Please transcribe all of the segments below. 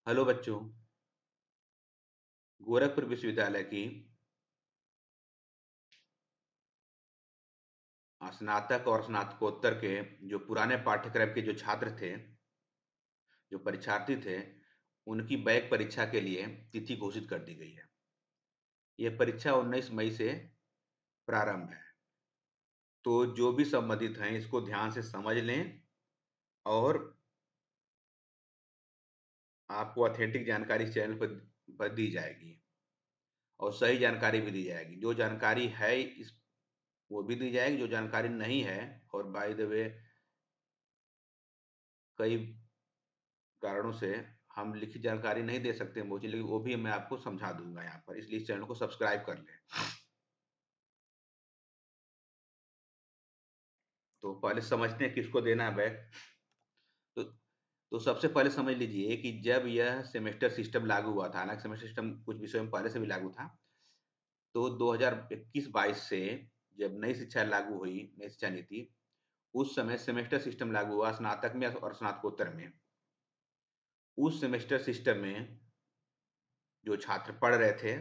Hello बच्चों। गोरखपुर विश्वविद्यालय की स्नातक और स्नातकोत्तर के जो पुराने पाठ्यक्रम के जो छात्र थे, जो परीक्षार्थी थे, उनकी बैक परीक्षा के लिए तिथि घोषित कर दी गई है। यह परीक्षा 19 मई से प्रारंभ है। तो जो भी संबंधित हैं इसको ध्यान से समझ लें और आपको ऑथेंटिक जानकारी इस चैनल पर दी जाएगी और सही जानकारी भी दी जाएगी। जो जानकारी है इस वो भी दी जाएगी, जो जानकारी नहीं है और बाय द वे कई कारणों से हम लिखित जानकारी नहीं दे सकते मोस्टली, लेकिन वो भी मैं आपको समझा दूंगा यहाँ पर, इसलिए इस चैनल को सब्सक्राइब कर लें। तो पहले समझते हैं किसको देना है बैक। तो सबसे पहले समझ लीजिए कि जब यह सेमेस्टर सिस्टम लागू हुआ था, हालांकि सेमेस्टर सिस्टम कुछ विषयों में पहले से भी लागू था, तो 2021-22 से जब नई शिक्षा लागू हुई, नई शिक्षा नीति, उस समय सेमेस्टर सिस्टम लागू हुआ स्नातक में और स्नातकोत्तर में। उस सेमेस्टर सिस्टम में जो छात्र पढ़ रहे थे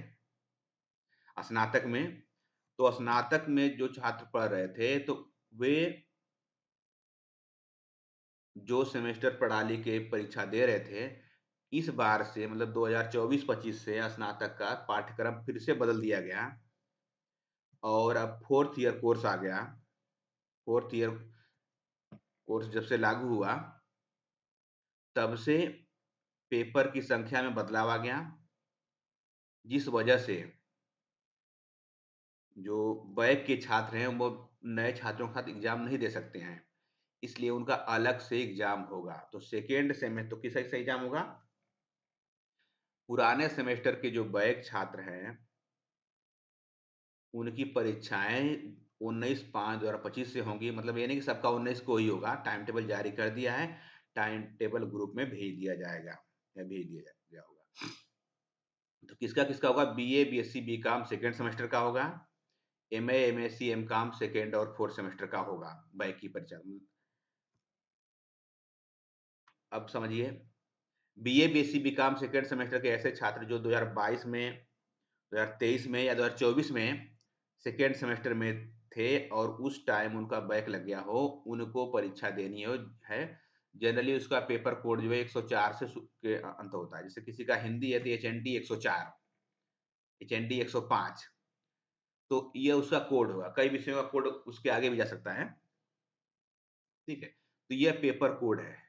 स्नातक में, तो स्नातक में जो छात्र पढ़ रहे थे तो वे जो सेमेस्टर प्रणाली के परीक्षा दे रहे थे, इस बार से मतलब 2024-25 से स्नातक का पाठ्यक्रम फिर से बदल दिया गया और अब फोर्थ ईयर कोर्स आ गया। फोर्थ ईयर कोर्स जब से लागू हुआ तब से पेपर की संख्या में बदलाव आ गया, जिस वजह से जो बैक के छात्र हैं वो नए छात्रों के साथ एग्जाम नहीं दे सकते हैं, इसलिए उनका अलग से एग्जाम होगा। तो सेकेंड सेमेस्टर तो किस से एग्जाम होगा? पुराने सेमेस्टर के जो बैक छात्र हैं उनकी परीक्षाएं 19/5/2025 से होंगी। मतलब ये नहीं कि सबका 19 को ही होगा। टाइम टेबल जारी कर दिया है, टाइम टेबल ग्रुप में भेज दिया जाएगा या भेज दिया गया होगा। तो किसका किसका होगा? BA BSc BCom second semester का होगा, एमए एमएससी एमकॉम सेकेंड और फोर्थ सेमेस्टर का होगा बैक की परीक्षा। अब समझिए, BA BSc BCom second semester के ऐसे छात्र जो 2022 में, 2023 में या 2024 में सेकेंड सेमेस्टर में थे और उस टाइम उनका बैक लग गया हो, उनको परीक्षा देनी है। जनरली उसका पेपर कोड जो है 104 से के अंत होता है। जैसे किसी का हिंदी है तो एचएनडी 104, एचएनडी 105, तो ये उसका कोड होगा। कई विषयों का कोड उसके आगे भी जा सकता है, ठीक है। तो यह पेपर कोड है।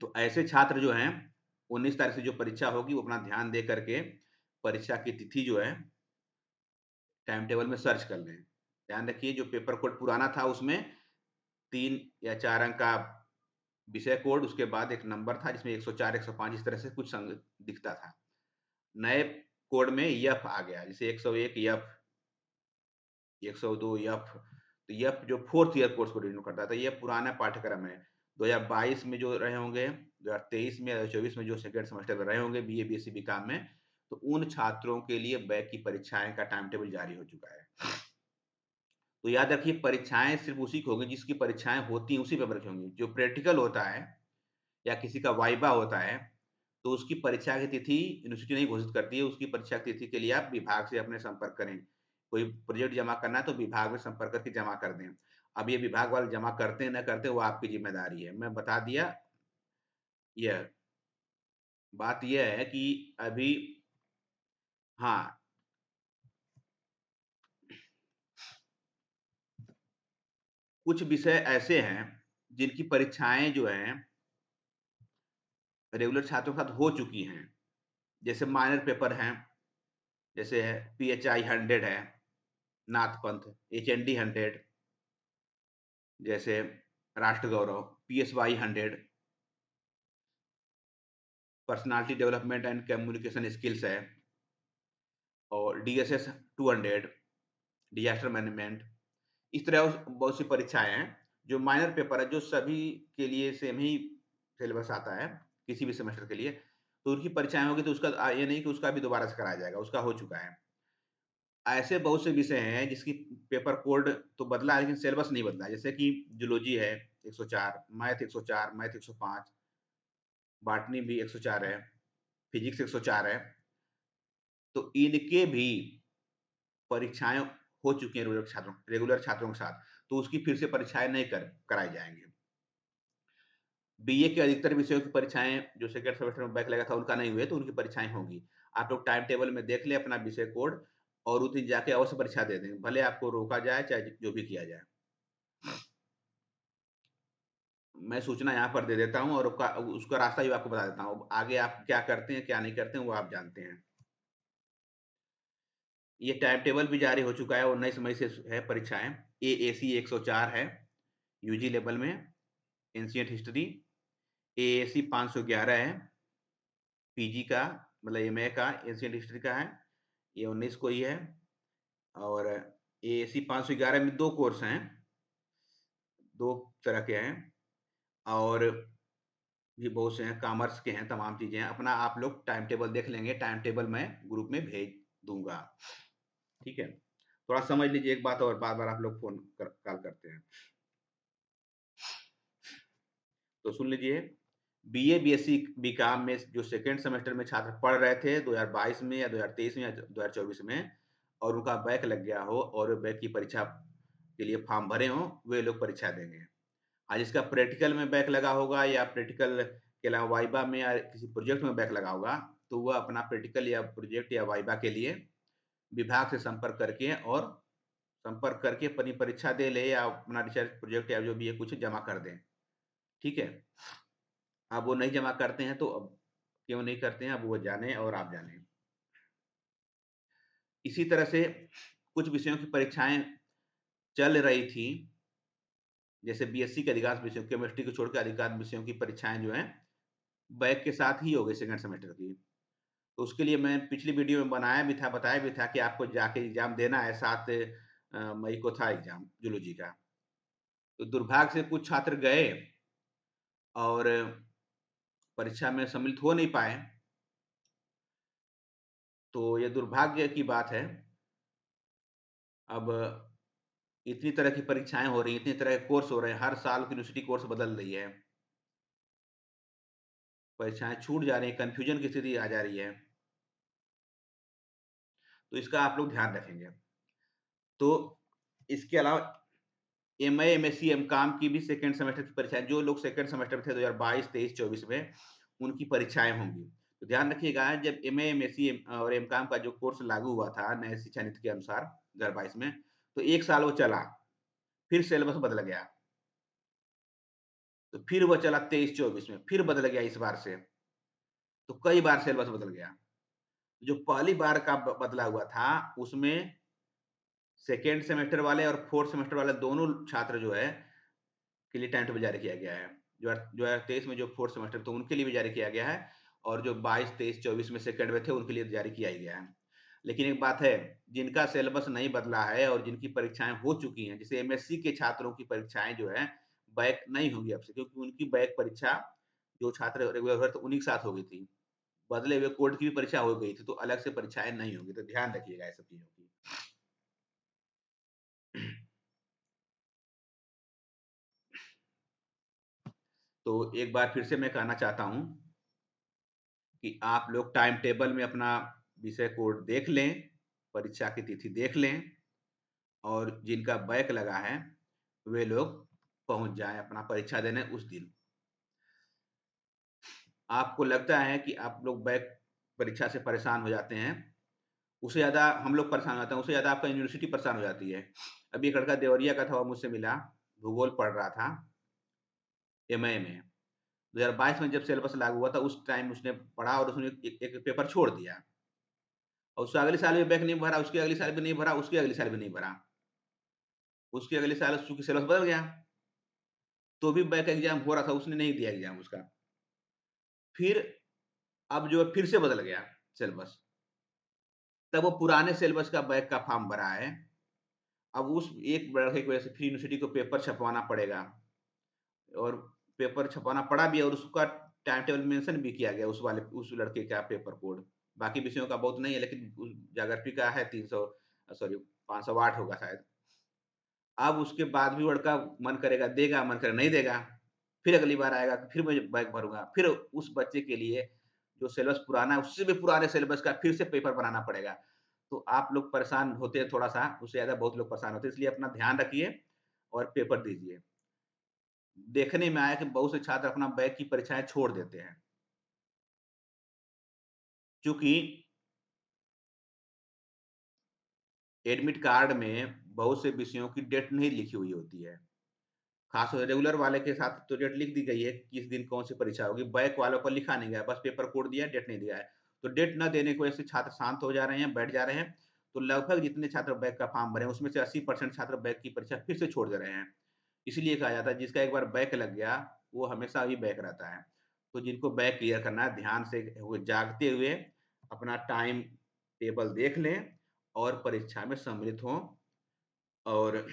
तो ऐसे छात्र जो हैं 19 तारीख से जो परीक्षा होगी वो अपना ध्यान दे करके परीक्षा की तिथि जो है टाइम टेबल में सर्च कर लें। ध्यान रखिए, जो पेपर कोड पुराना था उसमें 3 या 4 अंक का विषय कोड, उसके बाद एक नंबर था जिसमें 104 105 इस तरह से कुछ संग दिखता था। नए कोड में यफ आ गया, जैसे 101 यफ, 102 यफ। तो यफ जो फोर्थ ईयर कोर्स को डिनोट करता था। ये पुराना पाठ्यक्रम है। 2022 में जो रहे होंगे, 2023 में या 24 में जो सेकेंड सेमेस्टर में रहे होंगे बीए बीएससी बीकॉम में, तो उन छात्रों के लिए बैक की परीक्षाएं का टाइम टेबल जारी हो चुका है। तो याद रखिए, परीक्षाएं सिर्फ उसी की होगी जिसकी परीक्षाएं होती हैं उसी पेपर की होंगी। जो प्रैक्टिकल होता है या किसी का वाइवा होता है तो उसकी परीक्षा की तिथि यूनिवर्सिटी नहीं घोषित करती है। उसकी परीक्षा की तिथि के लिए आप विभाग से अपने संपर्क करें। कोई प्रोजेक्ट जमा करना है तो विभाग में संपर्क करके जमा कर दें। अब ये विभाग वाले जमा करते हैं न करते वो आपकी जिम्मेदारी है, मैं बता दिया। यह बात यह है कि अभी, हाँ, कुछ विषय ऐसे हैं जिनकी परीक्षाएं जो हैं रेगुलर छात्रों के साथ हो चुकी हैं। जैसे माइनर पेपर हैं, जैसे पीएचआई 100 है, नाथ पंथ, एचएनडी 100, जैसे राष्ट्र गौरव, PSY 100, personality development and communication skills है, और डीएसएस 200, डिजास्टर मैनेजमेंट। इस तरह बहुत सी परीक्षाएं हैं जो माइनर पेपर है, जो सभी के लिए सेम ही सिलेबस आता है किसी भी सेमेस्टर के लिए। तो उनकी परीक्षाएं होगी तो उसका ये नहीं कि उसका भी दोबारा से कराया जाएगा, उसका हो चुका है। ऐसे बहुत से विषय हैं जिसकी पेपर कोड तो बदला है लेकिन सिलेबस नहीं बदला। जैसे कि जूलॉजी है 104, मैथ 104, मैथ 105, बॉटनी भी 104 है, फिजिक्स 104 है, तो इनके भी परीक्षाएँ हो चुकी हैं रेगुलर छात्रों के साथ, तो उसकी फिर से परीक्षाएँ नहीं कराई जाएँगी। बीए के अधिकतर विषयों की परीक्षाएँ जो सेकंड सेमेस्टर में बैक लगा था उनका नहीं हुए, तो उनकी परीक्षाएँ होंगी। आप लोग टाइम टेबल में देख लें अपना विषय कोड और उस दिन जाके अवश्य परीक्षा दे दें, भले आपको रोका जाए चाहे जो भी किया जाए। मैं सूचना यहाँ पर दे देता हूँ और उसका रास्ता भी आपको बता देता हूँ। अब आगे आप क्या करते हैं, क्या नहीं करते हैं, वो आप जानते हैं। ये टाइम टेबल भी जारी हो चुका है, 19 मई से है परीक्षाएँ। एएसी 104 है, यूजी लेवल में, एंशिएंट हिस्ट्री। एएसी 511 है, पीजी का मतलब एमए का एंशिएंट हिस्ट्री का है, ये 19 को ही है। और एएसी 511 में 2 कोर्स हैं, 2 तरह के हैं और भी बहुत से हैं, कॉमर्स के हैं, तमाम चीज़ें हैं। अपना आप लोग टाइम टेबल देख लेंगे, टाइम टेबल मैं ग्रुप में भेज दूँगा, ठीक है? थोड़ा समझ लीजिए एक बात और बार-बार आप लोग कॉल करते हैं। तो सुन लीजिए, बीए, बीएससी, बीकॉम में जो सेकंड सेमेस्टर में छात्र पढ़ रहे थे 2022 में या 2023 में या 2024 में और उनका बैक लग गया हो और बैक की परीक्षा के लिए फॉर्म भरे हों, वे लोग परीक्षा देंगे। आज जिसका प्रैक्टिकल में बैक लगा होगा या प्रैक्टिकल के अलावा वाइवा में या किसी प्रोजेक्ट में बैक लगा होगा, तो वह अपना प्रैक्टिकल या प्रोजेक्ट या वाइवा के लिए विभाग से संपर्क करके अपनी परीक्षा दे ले या अपना रिसर्च प्रोजेक्ट या जो भी है कुछ जमा कर दें, ठीक है? अब वो नहीं जमा करते हैं तो अब क्यों नहीं करते हैं, अब वो जानें और आप जानें। इसी तरह से कुछ विषयों की परीक्षाएँ चल रही थी, जैसे बीएससी के अधिकांश विषयों केमिस्ट्री को छोड़ के अधिकांश विषयों की परीक्षाएँ जो हैं, बैक के साथ ही हो गई सेकंड सेमेस्टर की। तो उसके लिए मैं पिछली वीडियो में बनाया भी था, बताया भी था कि आपको जाके एग्ज़ाम देना है, 7 मई को था एग्ज़ाम ज़ूलॉजी का। तो दुर्भाग्य से कुछ छात्र गए और परीक्षा में सम्मिलित हो नहीं पाए, तो ये दुर्भाग्य की बात है। अब इतनी तरह की परीक्षाएँ हो रही हैं, इतनी तरह के कोर्स हो रहे हैं, हर साल यूनिवर्सिटी कोर्स बदल रही है। परीक्षाएँ छूट जा रही हैं, कन्फ्यूजन की स्थिति आ जा रही है, तो इसका आप लोग ध्यान रखेंगे। तो इसके अलावा एमए, एमएससी, एमकॉम की भी सेकंड सेमेस्टर की परीक्षाएँ जो लोग सेकंड सेमेस्टर में थे 2022, 23, 24 में, उनकी परीक्षाएँ होंगी। तो ध्यान रखिएगा जब एमए, एमएससी और एमकॉम का जो कोर्स लागू हुआ था नए शिक्षा नीति के अनुसार 2022 में, तो 1 साल वो चला, फिर सिलेबस बदल गया। तो फिर वो चला 23-24 में, फिर बदल गया इस बार से, तो कई बार सिलेबस बदल गया। जो पहली बार का बदला हुआ था, उसमें सेकंड सेमेस्टर वाले और फोर्थ सेमेस्टर वाले दोनों छात्र जो है, के लिए टाइम टेबल जारी किया गया है। जो है 23 में जो फोर्थ सेमेस्टर तो उनके लिए भी जारी किया गया है और जो 22, 23, 24 में सेकंड में थे, उनके लिए जारी किया ही गया है। लेकिन एक बात है, जिनका सिलेबस नहीं बदला है और जिनकी परीक्षाएँ हो चुकी हैं, जैसे एमएससी के छात्रों की परीक्षाएँ जो हैं, बैक नहीं होंगी अब से क्योंकि उनकी बैक परीक्षा जो छात्र रेगुलर थे, उन्हीं के साथ हो गई थी। बदले हुए कोर्ट की भी परीक्षा हो गई थी, तो अलग से परीक्षाएँ नहीं होंगी, तो ध्यान रखिएगा ये सब चीज़ों की। तो एक बार फिर से मैं कहना चाहता हूँ कि आप लोग टाइम टेबल में अपना विषय कोड देख लें, परीक्षा की तिथि देख लें और जिनका बैक लगा है, वे लोग पहुँच जाएँ अपना परीक्षा देने उस दिन। आपको लगता है कि आप लोग बैक परीक्षा से परेशान हो जाते हैं, उससे ज़्यादा हम लोग परेशान हो जाते हैं, उससे ज़्यादा आपका यूनिवर्सिटी परेशान हो जाती है। अभी एक लड़का देवरिया का था, वो मुझसे मिला, भूगोल पढ़ रहा था एमए में। 2022 में जब सिलेबस लागू हुआ था, उस टाइम उसने पढ़ा और उसने एक एक पेपर छोड़ दिया और उसका अगले साल भी बैक नहीं भरा, उसके अगले साल भी नहीं भरा, उसके अगले साल भी नहीं भरा। उसके अगले साल चूँकि सिलेबस बदल गया, तो भी बैक एग्ज़ाम हो रहा था, उसने नहीं दिया एग्ज़ाम उसका। फिर अब जो है फिर से बदल गया सिलेबस, तब वो पुराने सिलेबस का बैक का फॉर्म भरा है। अब उस एक लड़के की वजह से फिर यूनिवर्सिटी को पेपर छपवाना पड़ेगा और पेपर छपवाना पड़ा भी और उसका टाइम टेबल मेंशन भी किया गया उस लड़के का पेपर कोड। बाकी विषयों का बहुत नहीं है लेकिन ज्योग्राफी का है 300 सॉरी 508 होगा शायद। अब उसके बाद भी लड़का मन करेगा देगा, मन करेगा नहीं देगा। फिर अगली बार आएगा, फिर मैं बैक भरूँगा, फिर उस बच्चे के लिए जो सिलेबस पुराना है, उससे भी पुराने सिलेबस का फिर से पेपर बनाना पड़ेगा। तो आप लोग परेशान होते हैं थोड़ा-सा, उससे ज़्यादा बहुत लोग परेशान होते हैं, इसलिए अपना ध्यान रखिए और पेपर दीजिए। देखने में आया कि बहुत से छात्र अपना बैक की परीक्षाएँ छोड़ देते हैं, चूँकि एडमिट कार्ड में बहुत से विषयों की डेट नहीं लिखी हुई होती है। खासतौर से रेगुलर वाले के साथ तो डेट लिख दी गई है, किस दिन कौन-सी परीक्षा होगी, बैक वालों पर लिखा नहीं गया है, बस पेपर कोड दिया है, डेट नहीं दिया है। तो डेट ना देने की वजह से छात्र शांत हो जा रहे हैं, बैठ जा रहे हैं। तो लगभग जितने छात्र बैक का फॉर्म भरे हैं, उसमें से 80% छात्र बैक की परीक्षा फिर से छोड़ दे रहे हैं। इसीलिए कहा जाता है जिसका एक बार बैक लग गया, वो हमेशा ही बैक रहता है। तो जिनको बैक क्लियर करना है, ध्यान से वो जागते हुए अपना टाइम टेबल देख लें और परीक्षा में सम्मिलित हों और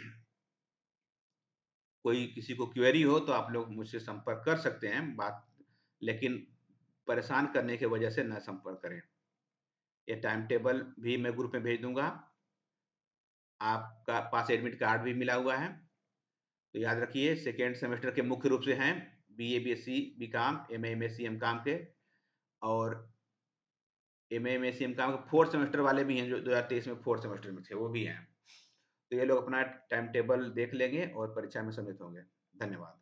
कोई किसी को क्वेरी हो तो आप लोग मुझसे संपर्क कर सकते हैं, लेकिन परेशान करने की वजह से ना संपर्क करें। ये टाइम टेबल भी मैं ग्रुप में भेज दूँगा। आपका पास एडमिट कार्ड भी मिला हुआ है। तो याद रखिए सेकेंड सेमेस्टर के मुख्य रूप से हैं BA, BSc, BCom, MA, MSc, MCom के और एमए, एमएससी, एमकॉम के 4th सेमेस्टर वाले भी हैं जो 2023 में 4th सेमेस्टर में थे, वो भी हैं। तो ये लोग अपना टाइम टेबल देख लेंगे और परीक्षा में सम्मिलित होंगे। धन्यवाद।